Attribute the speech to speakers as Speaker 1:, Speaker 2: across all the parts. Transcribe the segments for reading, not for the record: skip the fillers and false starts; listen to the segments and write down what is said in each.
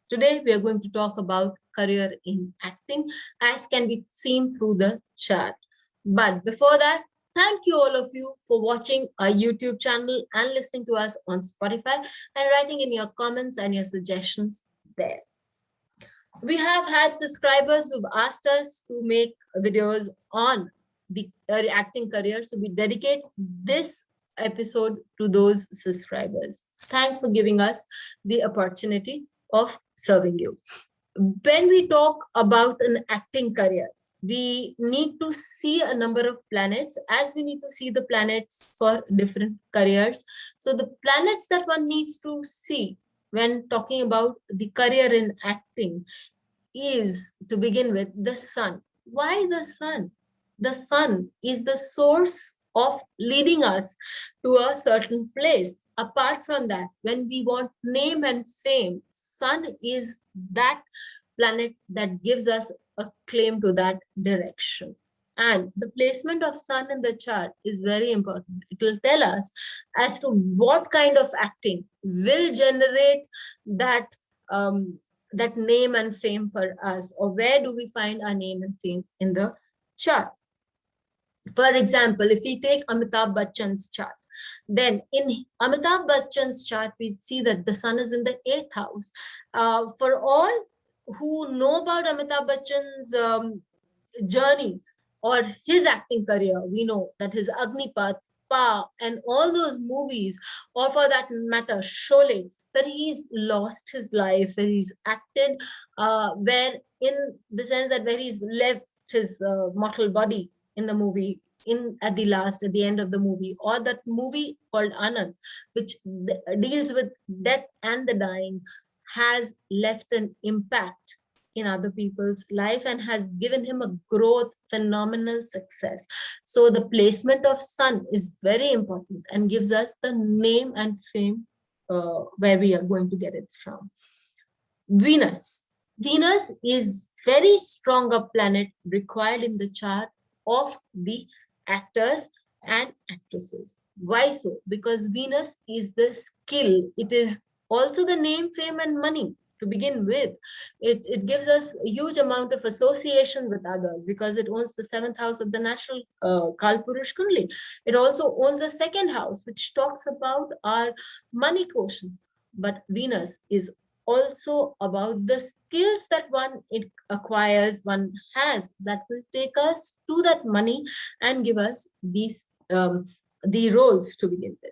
Speaker 1: Today, we are going to talk about career in acting, as can be seen through the chart. But before that, thank you all of you for watching our YouTube channel and listening to us on Spotify and writing in your comments and your suggestions there. We have had subscribers who've asked us to make videos on the acting career. So we dedicate this episode to those subscribers. Thanks for giving us the opportunity of serving you. When we talk about an acting career, we need to see a number of planets, as we need to see the planets for different careers. So the planets that one needs to see when talking about the career in acting is, to begin with, the sun. Why the sun? The sun is the source of leading us to a certain place. Apart from that, when we want name and fame, sun is that planet that gives us a claim to that direction. And the placement of sun in the chart is very important. It will tell us as to what kind of acting will generate that that name and fame for us, or where do we find our name and fame in the chart. For example, if we take Amitabh Bachchan's chart, then in Amitabh Bachchan's chart, we see that the sun is in the 8th house. For all who know about Amitabh Bachchan's journey or his acting career, we know that his Agnipath, Pa, and all those movies, or for that matter, Sholay, where he's lost his life, where he's acted, where in the sense that where he's left his mortal body in the movie, at the end of the movie, or that movie called Anand, which deals with death and the dying, has left an impact in other people's life and has given him a growth, phenomenal success. So the placement of sun is very important and gives us the name and fame where we are going to get it from. Venus. Venus is very strong a planet required in the chart of the actors and actresses. Why so? Because Venus is the skill. It is also the name, fame, and money to begin with. It gives us a huge amount of association with others because it owns the 7th house of the natural Kalpurush Kundali. It also owns the 2nd house, which talks about our money quotient. But Venus is also about the skills that one acquires, one has, that will take us to that money and give us these the roles to begin with.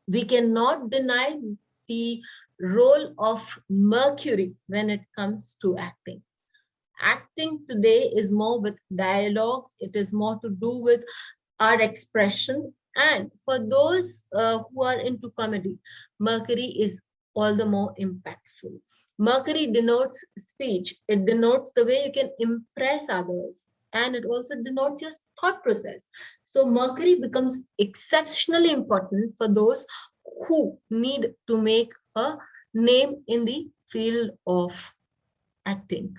Speaker 1: We cannot deny the role of Mercury when it comes to acting. Acting today is more with dialogues. It is more to do with our expression. And for those who are into comedy, Mercury is all the more impactful. Mercury denotes speech. It denotes the way you can impress others. And it also denotes your thought process. So Mercury becomes exceptionally important for those who need to make a name in the field of acting.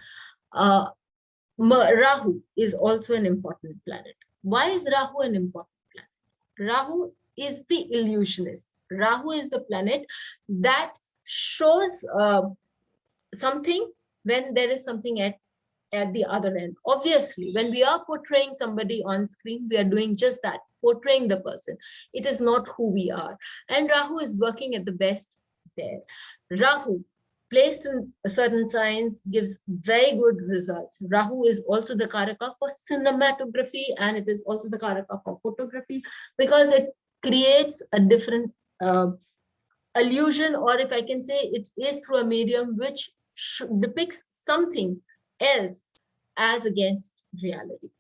Speaker 1: Rahu is also an important planet. Why is Rahu an important planet? Rahu is the illusionist. Rahu is the planet that shows something when there is something at the other end. Obviously, when we are portraying somebody on screen, we are doing just that, portraying the person. It is not who we are. And Rahu is working at the best there. Rahu, placed in certain signs, gives very good results. Rahu is also the karaka for cinematography, and it is also the karaka for photography, because it creates a different illusion, or if I can say, it is through a medium which depicts something else as against reality.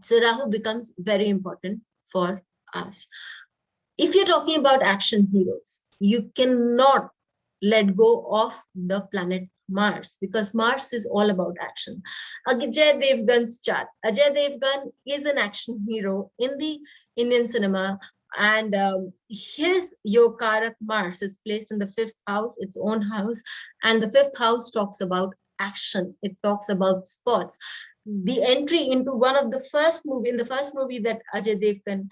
Speaker 1: So Rahu becomes very important for us. If you're talking about action heroes, you cannot let go of the planet Mars, because Mars is all about action. Ajay Devgan's chart. Ajay Devgan is an action hero in the Indian cinema, and his Yokarak Mars is placed in the 5th house, its own house, and the 5th house talks about action. It talks about sports. The entry into one of the first movie, in the first movie that Ajay Devgan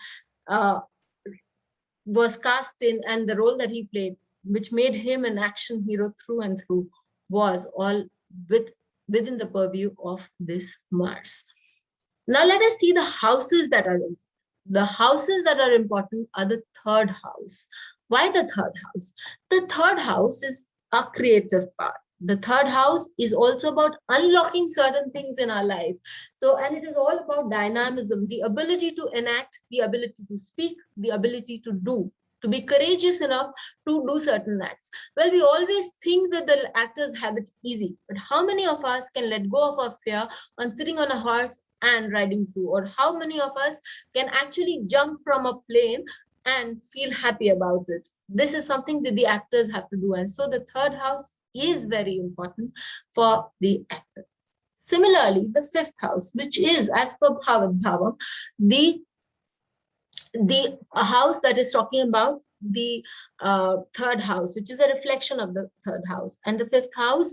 Speaker 1: was cast in, and the role that he played which made him an action hero through and through, was all within the purview of this Mars. Now let us see the houses that are important. The houses that are important are the third house. Why the third house? The third house is our creative part. The third house is also about unlocking certain things in our life. So, and it is all about dynamism, the ability to enact, the ability to speak, the ability to do, to be courageous enough to do certain acts. Well, we always think that the actors have it easy, but how many of us can let go of our fear on sitting on a horse and riding through? Or how many of us can actually jump from a plane and feel happy about it? This is something that the actors have to do. And so the third house is very important for the actor. Similarly, the fifth house, which is, as per Bhavat the house that is talking about the third house, which is a reflection of the third house. And the fifth house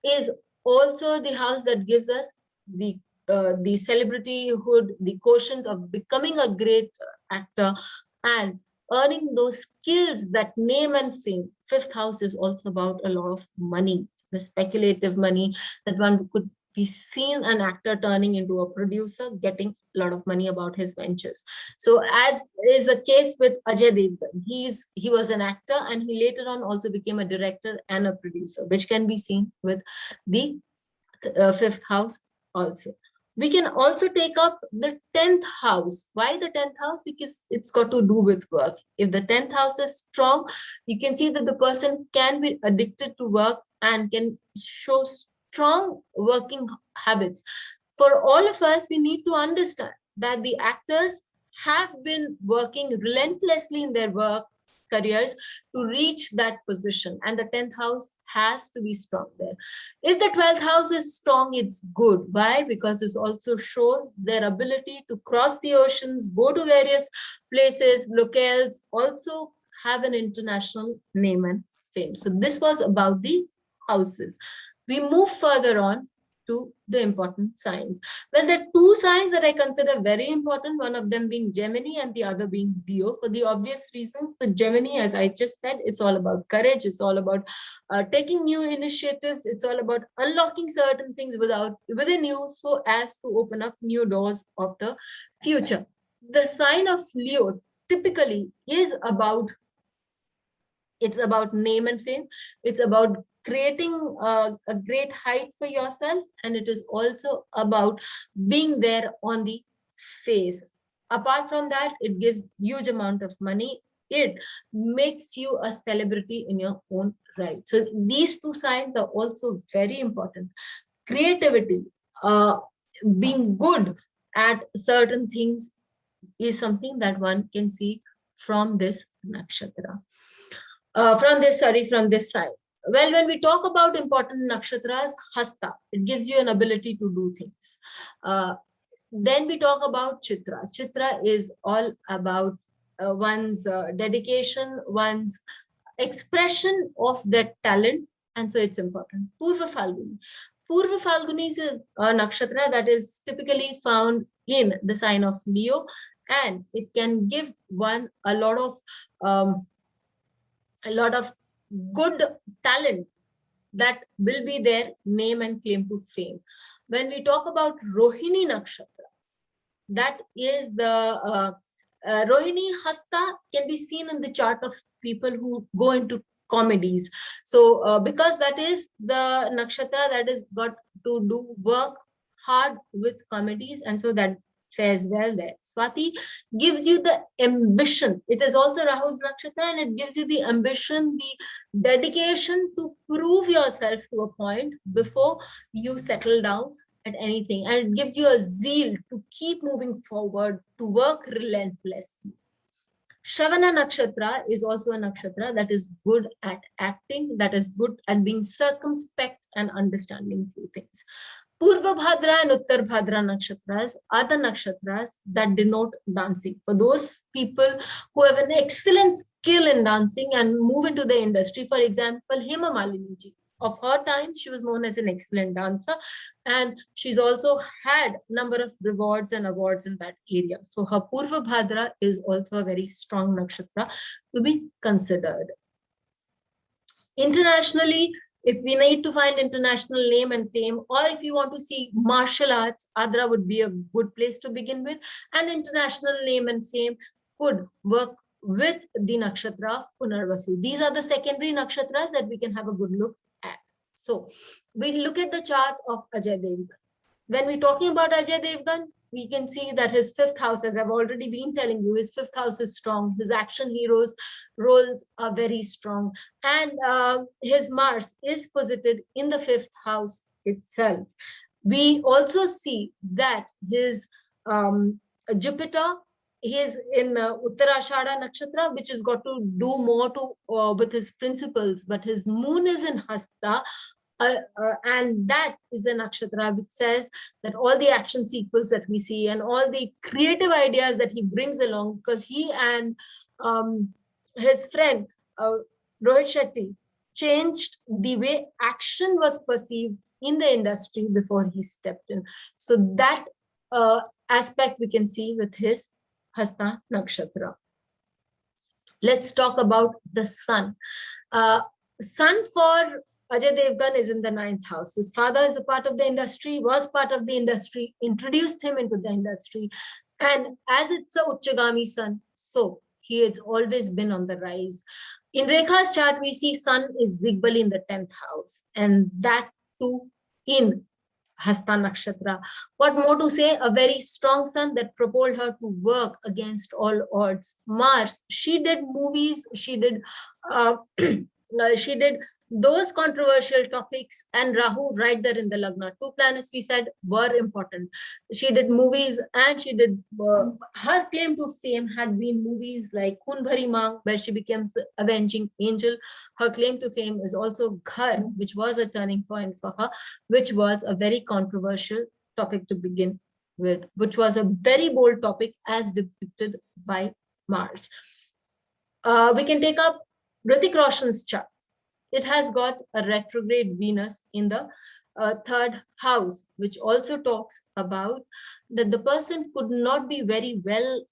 Speaker 1: is also the house that gives us the celebrityhood, the quotient of becoming a great actor and earning those skills, that name and fame. Fifth house is also about a lot of money, the speculative money that one could be seen an actor turning into a producer, getting a lot of money about his ventures. So as is the case with Ajay Devgan, he was an actor and he later on also became a director and a producer, which can be seen with the fifth house also. We can also take up the 10th house. Why the 10th house? Because it's got to do with work. If the 10th house is strong, you can see that the person can be addicted to work and can show strong working habits. For all of us, we need to understand that the actors have been working relentlessly in their work careers to reach that position, and the 10th house has to be strong there. If the 12th house is strong, it's good. Why? Because this also shows their ability to cross the oceans, go to various places, locales, also have an international name and fame. So this was about the houses. We move further on to the important signs. Well, there are two signs that I consider very important, one of them being Gemini and the other being Leo. For the obvious reasons, the Gemini, as I just said, it's all about courage. It's all about taking new initiatives. It's all about unlocking certain things within you so as to open up new doors of the future. The sign of Leo typically is about, it's about name and fame. It's about creating a great height for yourself, and it is also about being there on the face. Apart from that, it gives huge amount of money. It makes you a celebrity in your own right. So these two signs are also very important. Creativity, being good at certain things is something that one can see from this nakshatra. From this side. Well, when we talk about important nakshatras, Hasta, it gives you an ability to do things. Then we talk about Chitra. Chitra is all about one's dedication, one's expression of their talent, and so it's important. Purva Falguni. Purva Falguni is a nakshatra that is typically found in the sign of Leo, and it can give one a lot of good talent that will be their name and claim to fame. When we talk about Rohini Nakshatra, that is the Rohini Hasta can be seen in the chart of people who go into comedies. So because that is the nakshatra that is got to do work hard with comedies, and so that fares well there. Swati gives you the ambition. It is also Rahu's nakshatra, and it gives you the ambition, the dedication to prove yourself to a point before you settle down at anything. And it gives you a zeal to keep moving forward, to work relentlessly. Shavana nakshatra is also a nakshatra that is good at acting, that is good at being circumspect and understanding through things. Purva Bhadra and Uttar Bhadra nakshatras are the nakshatras that denote dancing. For those people who have an excellent skill in dancing and move into the industry, for example, Hema Malini ji. Of her time, she was known as an excellent dancer, and she's also had a number of rewards and awards in that area. So her Purva Bhadra is also a very strong nakshatra to be considered. Internationally, if we need to find international name and fame, or if you want to see martial arts, Adra would be a good place to begin with. And international name and fame could work with the nakshatra of Punarvasu. These are the secondary nakshatras that we can have a good look at. So we look at the chart of Ajay Devgan. When we're talking about Ajay Devgan, we can see that his fifth house, as I've already been telling you, his fifth house is strong. His action heroes roles are very strong. And his Mars is posited in the fifth house itself. We also see that his Jupiter, he is in Uttarashada Nakshatra, which has got to do more to with his principles, but his moon is in Hasta, and that is the nakshatra which says that all the action sequels that we see and all the creative ideas that he brings along, because he and his friend Rohit Shetty changed the way action was perceived in the industry before he stepped in. So that aspect we can see with his Hasta Nakshatra. Let's talk about the sun. Sun for Ajay Devgan is in the ninth house. His father is a part of the industry, was part of the industry, introduced him into the industry. And as it's a Uchchagami sun, so he has always been on the rise. In Rekha's chart, we see sun is Digbali in the 10th house, and that too in Hasta Nakshatra. What more to say? A very strong sun that propelled her to work against all odds. Mars, she did movies, she did those controversial topics, and Rahu right there in the Lagna. Two planets we said were important. She did movies, and she did, her claim to fame had been movies like Khun Bhari Mang, where she becomes the avenging angel. Her claim to fame is also Ghar, which was a turning point for her, which was a very controversial topic to begin with, which was a very bold topic as depicted by Mars. We can take up Hrithik Roshan's chart. It has got a retrograde Venus in the third house, which also talks about that the person could not be very well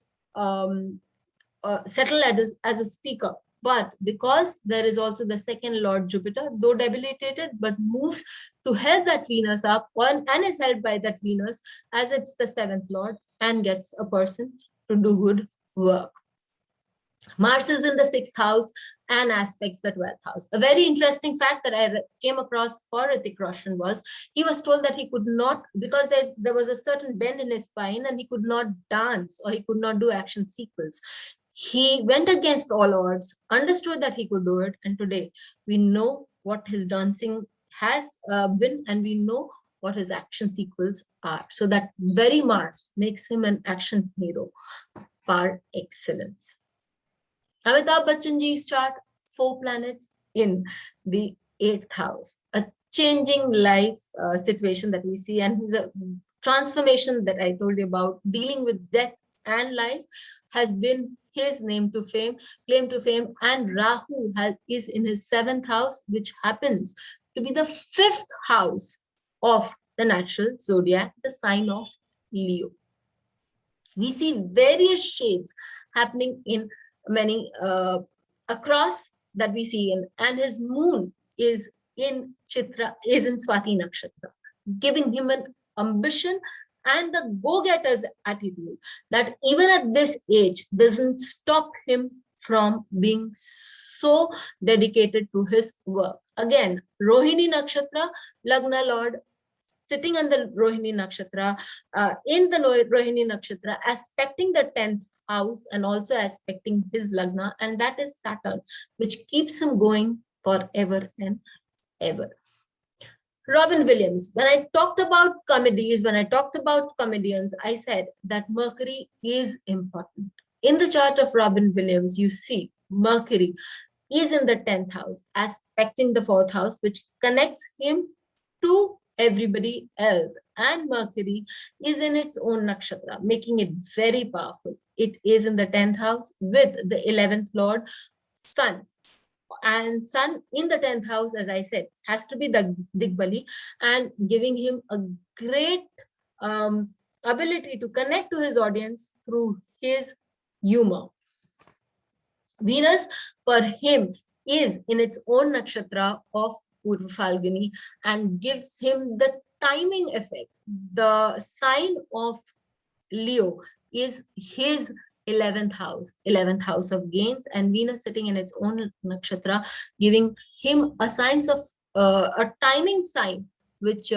Speaker 1: settled as a speaker. But because there is also the second Lord Jupiter, though debilitated, but moves to help that Venus up, and is helped by that Venus as it's the seventh Lord, and gets a person to do good work. Mars is in the sixth house and aspects the 12th house. A very interesting fact that I came across for Hrithik Roshan was he was told that he could not, because there was a certain bend in his spine, and he could not dance or he could not do action sequels. He went against all odds, understood that he could do it, and today we know what his dancing has been, and we know what his action sequels are. So that very Mars makes him an action hero par excellence. Amitabh Bachchan ji's chart, 4 planets in the 8th house, a changing life situation that we see, and his transformation that I told you about, dealing with death and life, has been his claim to fame. And Rahu is in his 7th house, which happens to be the 5th house of the natural zodiac, the sign of Leo. We see various shades happening in many across that we see in, and his moon is in Chitra, is in Swati Nakshatra, giving him an ambition and the go-getter's attitude that even at this age doesn't stop him from being so dedicated to his work. Again, Rohini Nakshatra, Lagna Lord sitting on the Rohini Nakshatra, in the Rohini Nakshatra, aspecting the 10th house and also aspecting his Lagna, and that is Saturn, which keeps him going forever and ever. Robin Williams, when I talked about comedies, when I talked about comedians, I said that Mercury is important. In the chart of Robin Williams, you see Mercury is in the 10th house, aspecting the 4th house, which connects him to everybody else. And Mercury is in its own nakshatra, making it very powerful. It is in the 10th house with the 11th Lord, Sun. And Sun in the 10th house, as I said, has to be the Digbali, and giving him a great ability to connect to his audience through his humor. Venus, for him, is in its own nakshatra of Purva Falguni and gives him the timing effect. The sign of Leo is his 11th house of gains, and Venus sitting in its own nakshatra, giving him a signs of a timing sign, which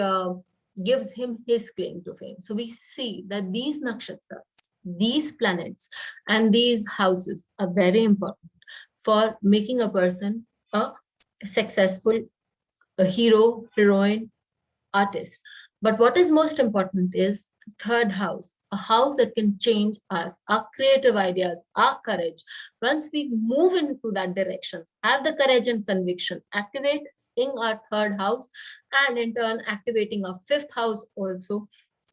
Speaker 1: gives him his claim to fame. So we see that these nakshatras, these planets, and these houses are very important for making a person a successful, a hero, heroine, artist. But what is most important is the third house, a house that can change us, our creative ideas, our courage. Once we move into that direction, have the courage and conviction, activate in our third house, and in turn activating our fifth house also,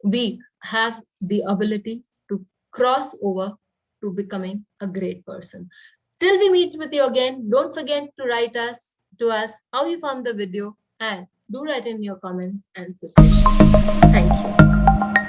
Speaker 1: we have the ability to cross over to becoming a great person. Till we meet with you again, don't forget to write us to us how you found the video, and do write in your comments and suggestions. Thank you.